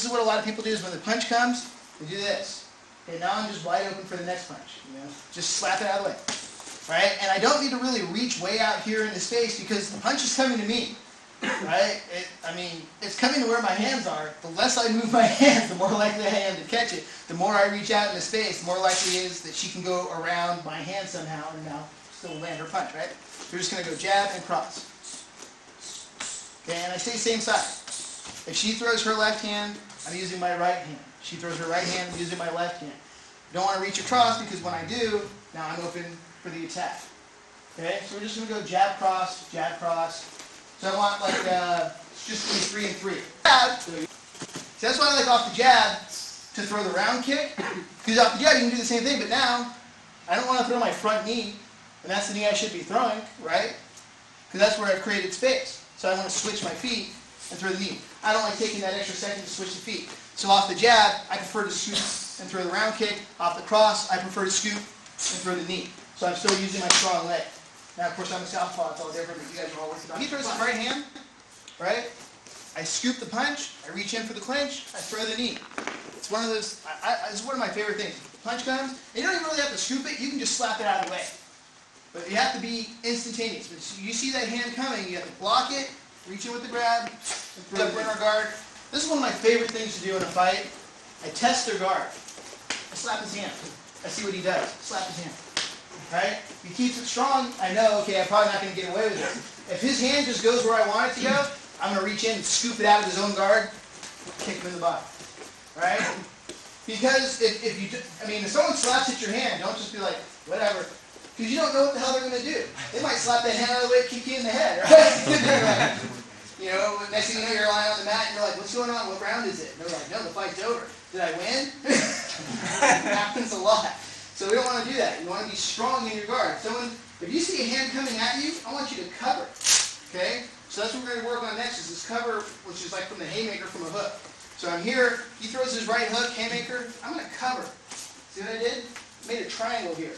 this is what a lot of people do is when the punch comes, they do this. Okay, now I'm just wide open for the next punch. You know, just slap it out of the way. Right? And I don't need to really reach way out here into space because the punch is coming to me. Right? I mean, it's coming to where my hands are. The less I move my hands, the more likely I am to catch it. The more I reach out into space, the more likely it is that she can go around my hand somehow and now still land her punch, right? We're just going to go jab and cross. Okay, and I stay same side. If she throws her left hand, I'm using my right hand. She throws her right hand, I'm using my left hand. I don't want to reach across because when I do, now I'm open for the attack. Okay, so we're just going to go jab, cross, jab, cross. So I want like just 3 and 3. So that's why I like off the jab to throw the round kick. Because off the jab you can do the same thing, but now I don't want to throw my front knee, and that's the knee I should be throwing, right? Because that's where I've created space. So I want to switch my feet and throw the knee. I don't like taking that extra second to switch the feet. So off the jab, I prefer to scoop and throw the round kick. Off the cross, I prefer to scoop and throw the knee. So I'm still using my strong leg. Now, of course, I'm a southpaw, it's all different, but you guys are all working on it. He throws his right hand, right? I scoop the punch, I reach in for the clinch, I throw the knee. It's one of those, it's one of my favorite things. The punch comes, and you don't even really have to scoop it, you can just slap it out of the way. But you have to be instantaneous. But you see that hand coming, you have to block it, reach in with the grab, and throw the runner guard. This is one of my favorite things to do in a fight. I test their guard. I slap his hand. I see what he does. Slap his hand. Right? If he keeps it strong, I know, okay, I'm probably not going to get away with it. If his hand just goes where I want it to go, I'm going to reach in and scoop it out of his own guard, kick him in the body. Right? Because if someone slaps at your hand, don't just be like, whatever. Because you don't know what the hell they're going to do. They might slap that hand out of the way and kick you in the head, right? You know, next thing you know, you're lying on the mat and you're like, what's going on? What round is it? And they're like, no, the fight's over. Did I win? It happens a lot. So we don't want to do that. You want to be strong in your guard. If you see a hand coming at you, I want you to cover. Okay? So that's what we're going to work on next, is this cover, which is like from the haymaker from a hook. So I'm here, he throws his right hook, haymaker, I'm going to cover. See what I did? I made a triangle here.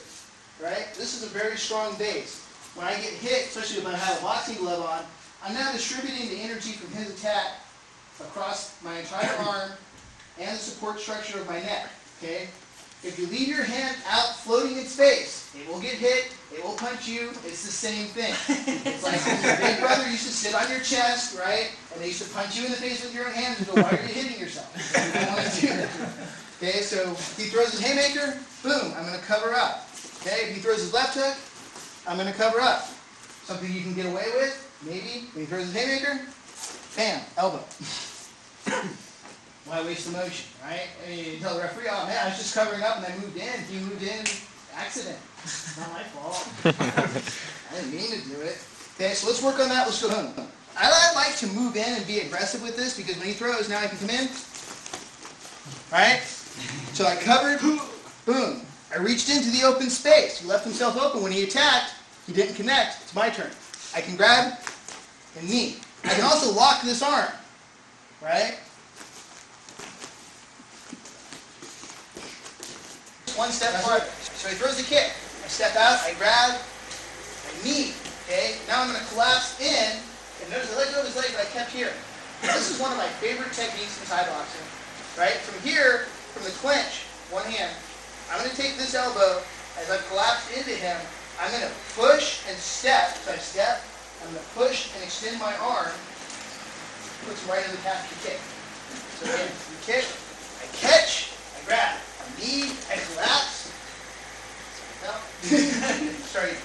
Right? This is a very strong base. When I get hit, especially if I have a boxing glove on, I'm now distributing the energy from his attack across my entire arm and the support structure of my neck. Okay? If you leave your hand out floating in space, it will get hit, it will punch you, it's the same thing. It's like when your big brother used to sit on your chest, right? And they used to punch you in the face with your own hands and go, why are you hitting yourself? You don't want to do that. Okay, so he throws his haymaker, boom, I'm going to cover up. Okay, if he throws his left hook, I'm going to cover up. Something you can get away with, maybe. When he throws his haymaker, bam, elbow. Why waste the motion, right? I mean, you tell the referee, oh man, I was just covering up and I moved in. If you moved in, accident. It's not my fault. I didn't mean to do it. Okay, so let's work on that. Let's go home. I like to move in and be aggressive with this because when he throws, now I can come in. Right? So I covered, boom. I reached into the open space. He left himself open. When he attacked, he didn't connect. It's my turn. I can grab and knee. I can also lock this arm. Right? One step farther. So he throws the kick. I step out, I grab, I knee. Okay? Now I'm going to collapse in. And notice I let go of his leg, but I kept here. This is one of my favorite techniques in Thai boxing. Right? From here, from the clinch, one hand, I'm going to take this elbow, as I've collapsed into him, I'm going to push and step. So I step, I'm going to push and extend my arm, puts him right in the path to kick. So again, you kick, I catch, I grab. Knee, I collapse. No. Sorry.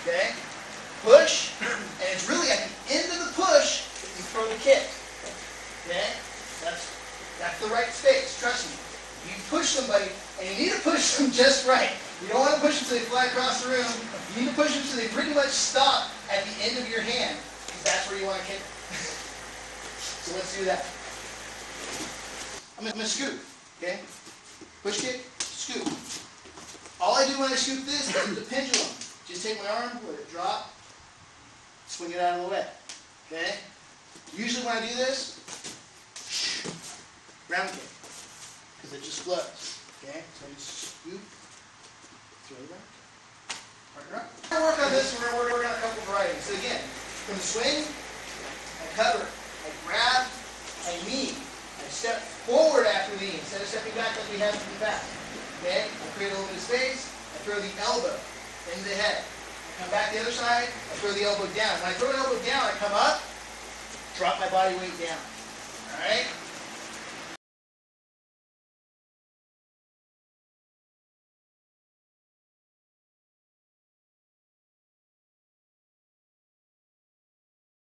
Okay. Push, and it's really at the end of the push that you throw the kick. Okay. That's the right space. Trust me. You push somebody, and you need to push them just right. You don't want to push them so they fly across the room. You need to push them so they pretty much stop at the end of your hand, because that's where you want to kick them. So let's do that. I'm going to scoop, okay? Push kick, scoop. All I do when I scoop this is the pendulum. Just take my arm, let it drop, swing it out of the way, okay? Usually when I do this, round kick, because it just flows, okay? So I just scoop, throw it around. Partner up. We're going to work on this, we're going to work on a couple varieties. So again, from the swing, cover. I grab, I knee. I step forward after knee instead of stepping back like we have in the past. Okay? I create a little bit of space. I throw the elbow into the head. I come back the other side. I throw the elbow down. When I throw an elbow down, I come up, drop my body weight down. All right?